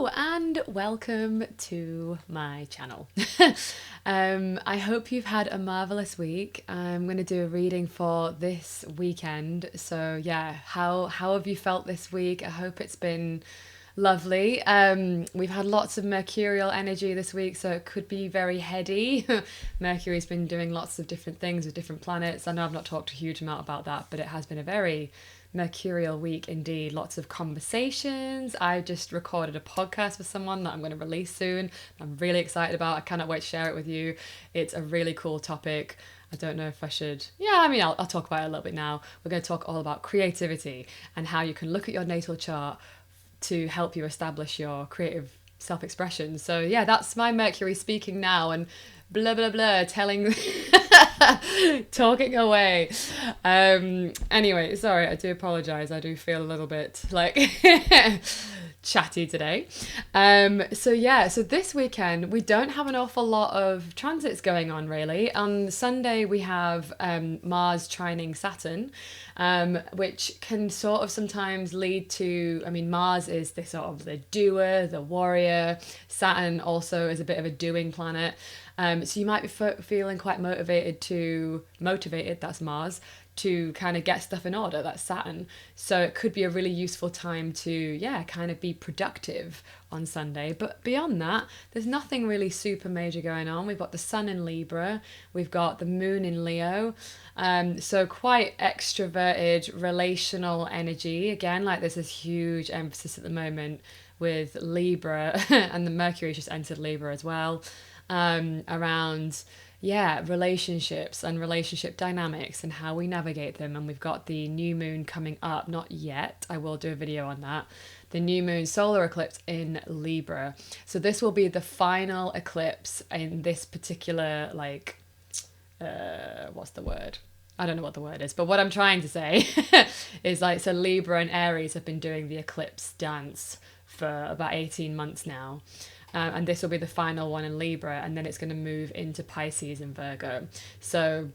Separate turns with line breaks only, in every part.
Hello and welcome to my channel. I hope you've had a marvelous week. I'm going to do a reading for this weekend. So yeah, how have you felt this week? I hope it's been lovely. We've had lots of mercurial energy this week, so it could be very heady. Mercury's been doing lots of different things with different planets. I know I've not talked a huge amount about that, but it has been a very mercurial week indeed. Lots of conversations. I just recorded a podcast with someone that I'm going to release soon. I'm really excited about. I cannot wait to share it with you. It's a really cool topic. I don't know if I should. I'll talk about it a little bit now. We're going to talk all about creativity and how you can look at your natal chart to help you establish your creative self-expression. So yeah, that's my Mercury speaking now and blah blah blah, telling talking away. Anyway, sorry, I do apologize. I do feel a little bit like chatty today. So this weekend we don't have an awful lot of transits going on really. On Sunday we have Mars trining Saturn, which can sort of sometimes lead to, Mars is the sort of the doer, the warrior. Saturn also is a bit of a doing planet. So you might be feeling quite motivated, that's Mars, to kind of get stuff in order, that's Saturn. So it could be a really useful time to, kind of be productive on Sunday. But beyond that, there's nothing really super major going on. We've got the Sun in Libra, we've got the Moon in Leo. So quite extroverted, relational energy. Again, like there's this huge emphasis at the moment with Libra and the Mercury just entered Libra as well. Around relationships and relationship dynamics and how we navigate them. And we've got the new moon coming up, not yet, I will do a video on that, the new moon solar eclipse in Libra. So this will be the final eclipse in this particular what's the word, I don't know what the word is, but what I'm trying to say is so Libra and Aries have been doing the eclipse dance for about 18 months now. And this will be the final one in Libra, and then it's going to move into Pisces and Virgo. So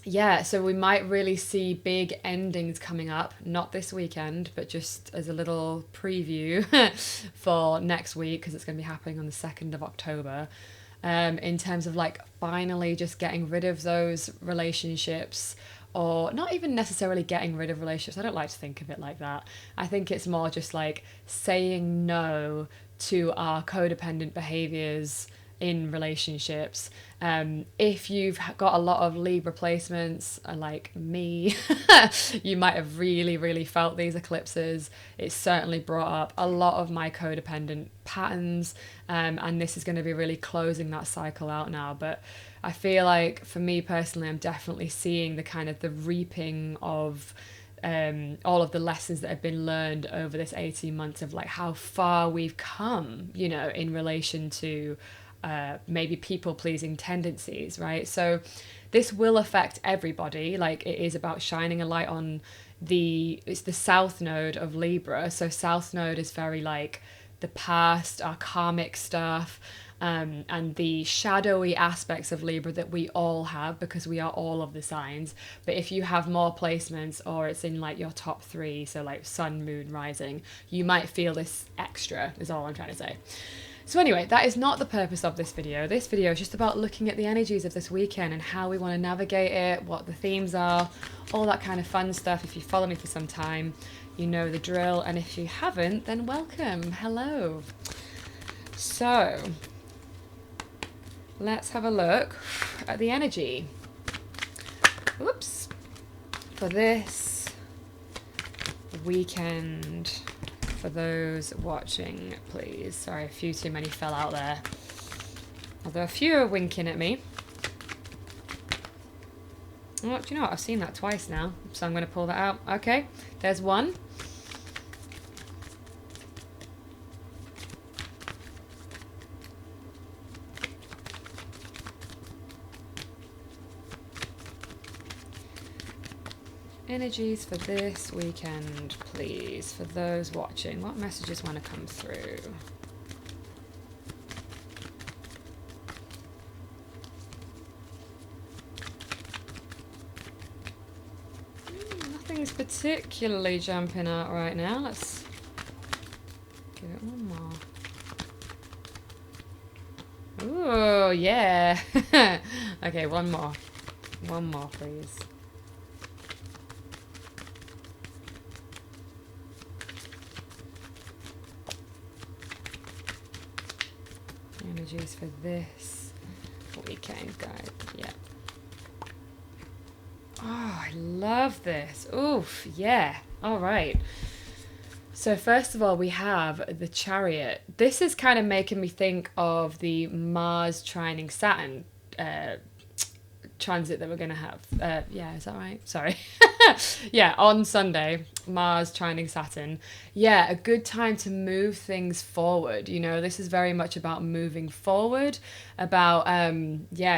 we might really see big endings coming up, not this weekend, but just as a little preview for next week, because it's going to be happening on the 2nd of October, in terms of finally just getting rid of those relationships, or not even necessarily getting rid of relationships. I don't like to think of it like that. I think it's more just saying no to our codependent behaviors in relationships. If you've got a lot of Libra placements, like me, you might have really felt these eclipses. It's certainly brought up a lot of my codependent patterns, and this is going to be really closing that cycle out now. But I feel like for me personally, I'm definitely seeing the kind of the reaping of all of the lessons that have been learned over this 18 months of how far we've come, in relation to maybe people-pleasing tendencies, right? So this will affect everybody. It is about shining a light on it's the South Node of Libra. So South Node is very the past, our karmic stuff, and the shadowy aspects of Libra that we all have, because we are all of the signs. But if you have more placements, or it's in your top 3, so Sun, Moon, Rising, you might feel this extra, is all I'm trying to say. So anyway, that is not the purpose of this video. This video is just about looking at the energies of this weekend and how we want to navigate it, what the themes are, all that kind of fun stuff. If you follow me for some time, you know the drill. And if you haven't, then welcome. Hello. So let's have a look at the energy. Whoops. For this weekend, for those watching, please. Sorry, a few too many fell out there. Although a few are winking at me. Oh, do you know what? I've seen that twice now, so I'm going to pull that out. Okay, there's one. Energies for this weekend, please, for those watching. What messages want to come through? Nothing's particularly jumping out right now. Let's give it one more. Ooh, yeah. Okay, one more. One more, please. Energies for this weekend, guys. Yeah. Oh, I love this. Oof, yeah. All right. So first of all, we have the Chariot. This is kind of making me think of the Mars trining Saturn transit that we're going to have. Yeah, is that right? Sorry. Yeah, on Sunday, Mars trining Saturn. Yeah, a good time to move things forward. You know, this is very much about moving forward, about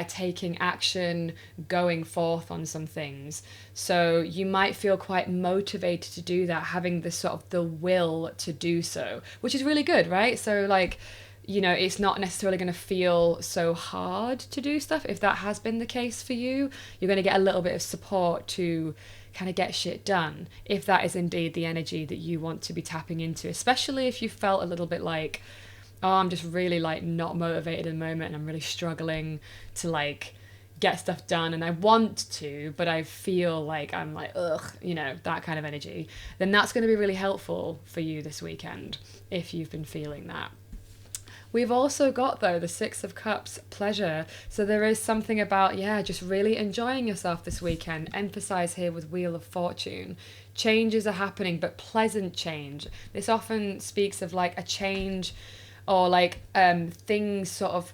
taking action, going forth on some things. So you might feel quite motivated to do that, having the sort of the will to do so, which is really good, right? So like, you know, it's not necessarily going to feel so hard to do stuff. If that has been the case for you, you're going to get a little bit of support to kind of get shit done, if that is indeed the energy that you want to be tapping into, especially if you felt a little bit like, oh, I'm just really like not motivated at the moment and I'm really struggling to like get stuff done and I want to, but I feel like I'm like, ugh, you know, that kind of energy, then that's going to be really helpful for you this weekend if you've been feeling that. We've also got, though, the Six of Cups, pleasure. So there is something about, just really enjoying yourself this weekend. Emphasize here with Wheel of Fortune. Changes are happening, but pleasant change. This often speaks of like a change or like things sort of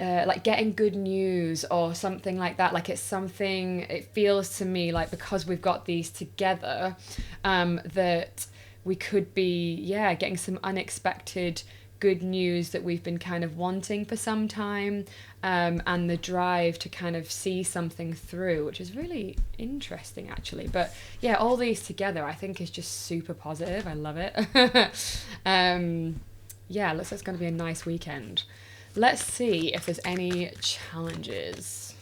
like getting good news or something like that. Like it's something, it feels to me like because we've got these together, that we could be, getting some unexpected good news that we've been kind of wanting for some time, and the drive to kind of see something through, which is really interesting actually. But yeah, all these together I think is just super positive. I love it. Looks like it's going to be a nice weekend. Let's see if there's any challenges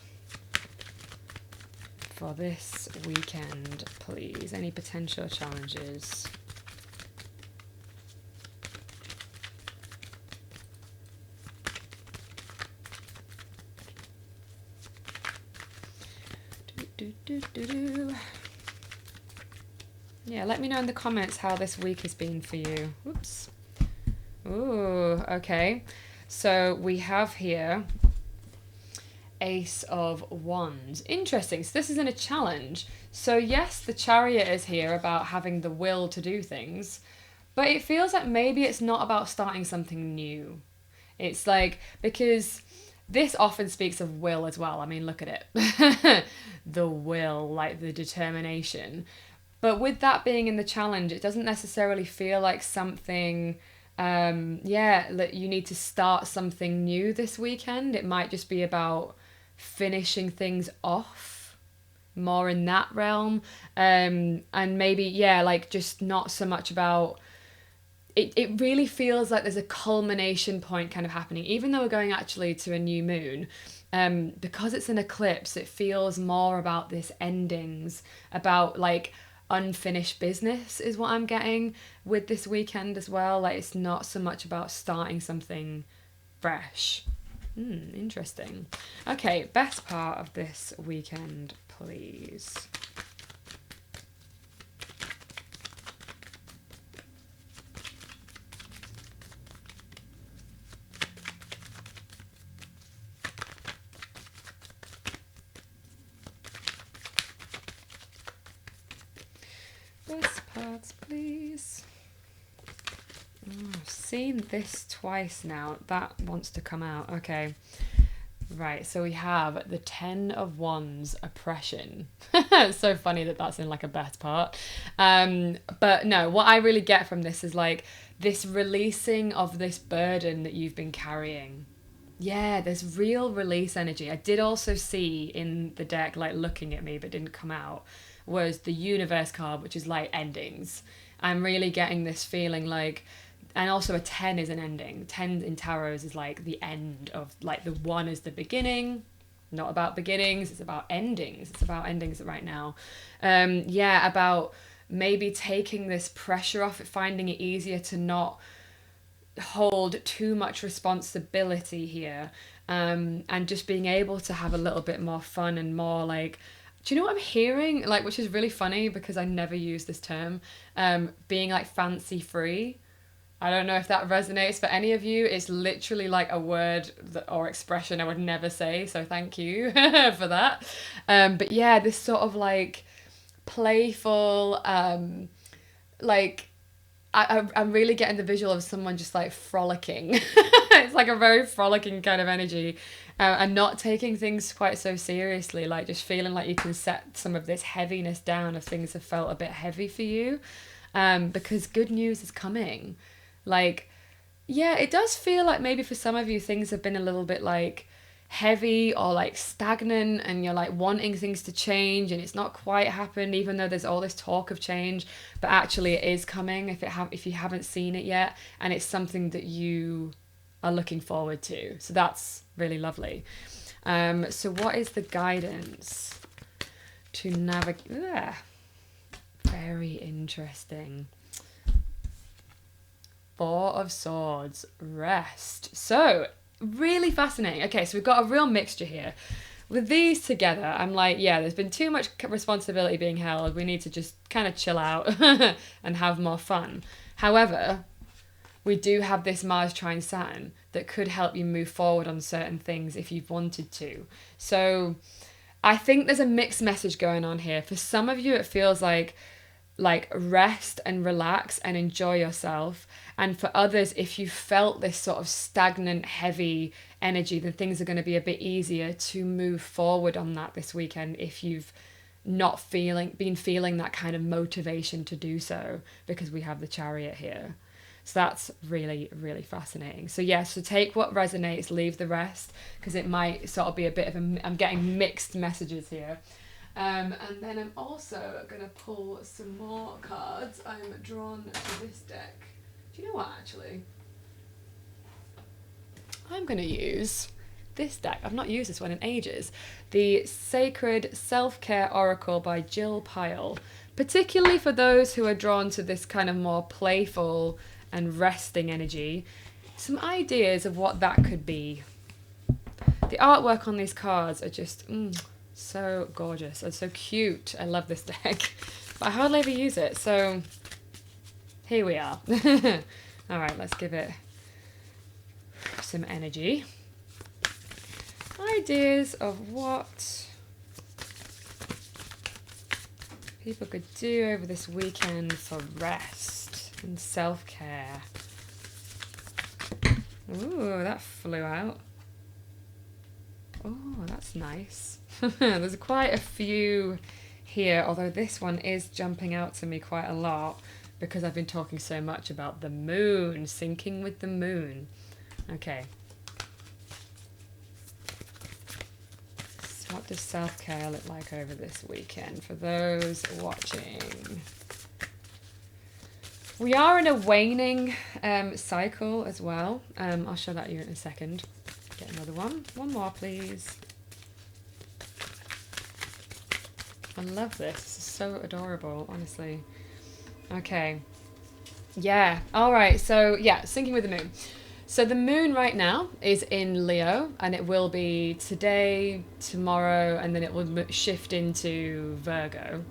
for this weekend, please. Any potential challenges? Yeah, let me know in the comments how this week has been for you. Whoops. Ooh, okay. So we have here Ace of Wands. Interesting. So this isn't a challenge. So yes, the Chariot is here about having the will to do things, but it feels like maybe it's not about starting something new. It's like, because this often speaks of will as well. I mean, look at it. The will, like the determination. But with that being in the challenge, it doesn't necessarily feel like something, that you need to start something new this weekend. It might just be about finishing things off, more in that realm. And maybe, like just not so much about... It really feels like there's a culmination point kind of happening, even though we're going actually to a new moon. Because it's an eclipse, it feels more about this endings, about like unfinished business is what I'm getting with this weekend as well. Like it's not so much about starting something fresh. Interesting. Okay, best part of this weekend, please. Best parts, please. I've seen this twice now. That wants to come out. Okay. Right, so we have the 10 of Wands, oppression. It's so funny that that's in like a best part. But no, what I really get from this is like this releasing of this burden that you've been carrying. Yeah, there's real release energy. I did also see in the deck, like looking at me but didn't come out, was the Universe card, which is like endings. I'm really getting this feeling like, and also a 10 is an ending. 10 in tarots is like the end of, like the 1 is the beginning. Not about beginnings, it's about endings. It's about endings right now. About maybe taking this pressure off it, finding it easier to not hold too much responsibility here, and just being able to have a little bit more fun and more like, do you know what I'm hearing, like, which is really funny because I never use this term, being like fancy free. I don't know if that resonates for any of you. It's literally like a word or expression I would never say, so thank you for that. But yeah, this sort of like playful, like I'm really getting the visual of someone just like frolicking. It's like a very frolicking kind of energy, and not taking things quite so seriously, like just feeling like you can set some of this heaviness down if things have felt a bit heavy for you, because good news is coming. Like, yeah, it does feel like maybe for some of you things have been a little bit like heavy or like stagnant, and you're like wanting things to change and it's not quite happened, even though there's all this talk of change, but actually it is coming if you haven't seen it yet, and it's something that you are looking forward to. So that's really lovely. So what is the guidance to navigate? Very interesting. Four of Swords, rest. So, really fascinating. Okay, so we've got a real mixture here. With these together, I'm like, yeah, there's been too much responsibility being held. We need to just kind of chill out and have more fun. However, we do have this Mars trine Saturn that could help you move forward on certain things if you've wanted to. So, I think there's a mixed message going on here. For some of you, it feels like rest and relax and enjoy yourself. And for others, if you felt this sort of stagnant, heavy energy, then things are going to be a bit easier to move forward on that this weekend if you've not been feeling that kind of motivation to do so, because we have the Chariot here. So that's really, really fascinating. So yeah, so take what resonates, leave the rest, because it might sort of be a bit of I'm getting mixed messages here. And then I'm also going to pull some more cards. I'm drawn to this deck. Do you know what, actually? I'm going to use this deck. I've not used this one in ages. The Sacred Self-Care Oracle by Jill Pyle. Particularly for those who are drawn to this kind of more playful and resting energy. Some ideas of what that could be. The artwork on these cards are just... so gorgeous and so cute. I love this deck, but I hardly ever use it, so here we are. All right, let's give it some energy. Ideas of what people could do over this weekend for rest and self-care. Ooh, that flew out. Oh, that's nice. There's quite a few here, although this one is jumping out to me quite a lot because I've been talking so much about the moon, syncing with the moon. Okay. So what does self-care look like over this weekend for those watching? We are in a waning cycle as well. I'll show that to you in a second. Get another one. One more, please. I love this. This is so adorable, honestly. Okay. Yeah. All right. So, yeah, syncing with the moon. So the moon right now is in Leo, and it will be today, tomorrow, and then it will shift into Virgo.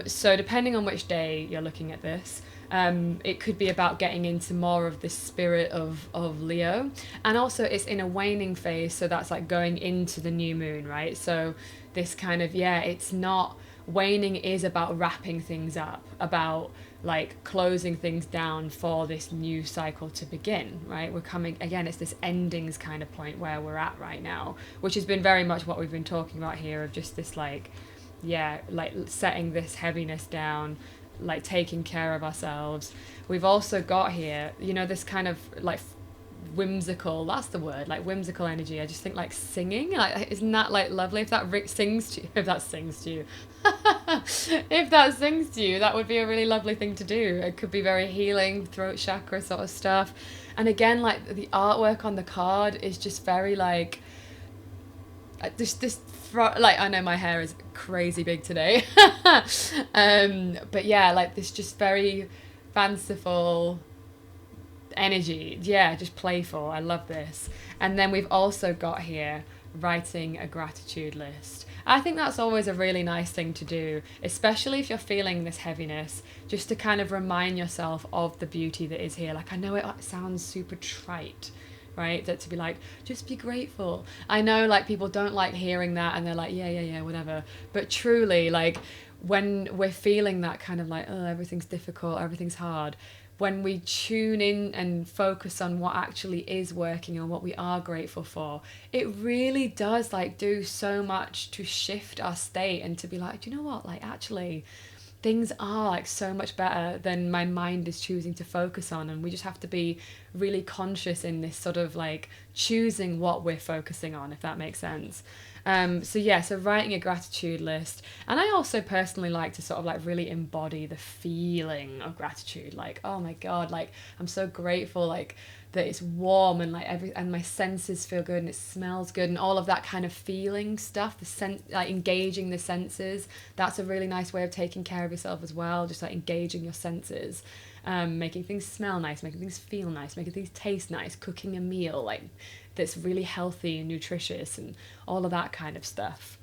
So depending on which day you're looking at this, it could be about getting into more of the spirit of Leo. And also it's in a waning phase, so that's like going into the new moon, right? So this kind of, yeah, it's not, waning is about wrapping things up, about like closing things down for this new cycle to begin, right? We're coming, again, it's this endings kind of point where we're at right now, which has been very much what we've been talking about here, of just this like, yeah, like setting this heaviness down, like taking care of ourselves. We've also got here, you know, this kind of like whimsical, that's the word, like whimsical energy. I just think like singing, like, isn't that like lovely? If that sings to you, if that sings to you, if that sings to you, that would be a really lovely thing to do. It could be very healing, throat chakra sort of stuff. And again, like the artwork on the card is just very like like, I know my hair is crazy big today. But yeah, like this just very fanciful, energy. Yeah, just playful. I love this. And then we've also got here writing a gratitude list. I think that's always a really nice thing to do, especially if you're feeling this heaviness, just to kind of remind yourself of the beauty that is here. Like, I know it sounds super trite, right? That to be like, just be grateful. I know like people don't like hearing that and they're like, yeah, whatever. But truly, like, when we're feeling that kind of like, oh, everything's difficult, everything's hard, when we tune in and focus on what actually is working and what we are grateful for, it really does like do so much to shift our state and to be like, do you know what, like actually things are like so much better than my mind is choosing to focus on. And we just have to be really conscious in this sort of like choosing what we're focusing on, if that makes sense. So writing a gratitude list. And I also personally like to sort of like really embody the feeling of gratitude. Like, oh my God, like I'm so grateful, like that it's warm and like and my senses feel good and it smells good and all of that kind of feeling stuff, like engaging the senses. That's a really nice way of taking care of yourself as well, just like engaging your senses. Making things smell nice, making things feel nice, making things taste nice, cooking a meal like that's really healthy and nutritious and all of that kind of stuff.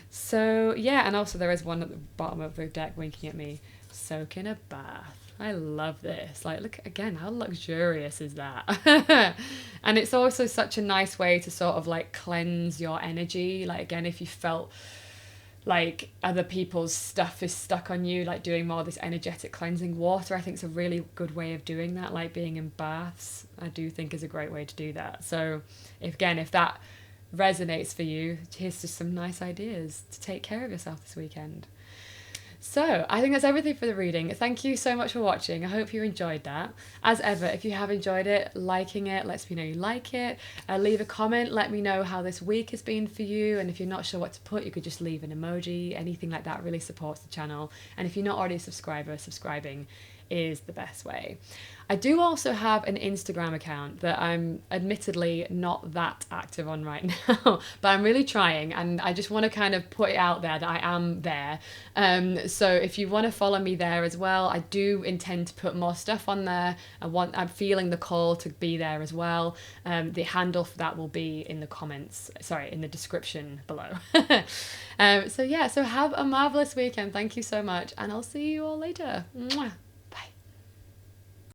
So yeah, and also there is one at the bottom of the deck winking at me. Soak in a bath. I love this. Like, look again, how luxurious is that? And it's also such a nice way to sort of like cleanse your energy. Like, again, if you felt like other people's stuff is stuck on you, like doing more of this energetic cleansing, water I think is a really good way of doing that. Like being in baths, I do think is a great way to do that. So if that resonates for you, here's just some nice ideas to take care of yourself this weekend. So I think that's everything for the reading. Thank you so much for watching. I hope you enjoyed that. As ever, if you have enjoyed it, liking it lets me know you like it. Leave a comment, let me know how this week has been for you. And if you're not sure what to put, you could just leave an emoji. Anything like that really supports the channel. And if you're not already a subscriber, subscribing is the best way. I do also have an Instagram account that I'm admittedly not that active on right now, but I'm really trying, and I just want to kind of put it out there that I am there. So if you want to follow me there as well, I do intend to put more stuff on there. I'm feeling the call to be there as well. The handle for that will be in the description below. So have a marvelous weekend. Thank you so much, and I'll see you all later. Mwah.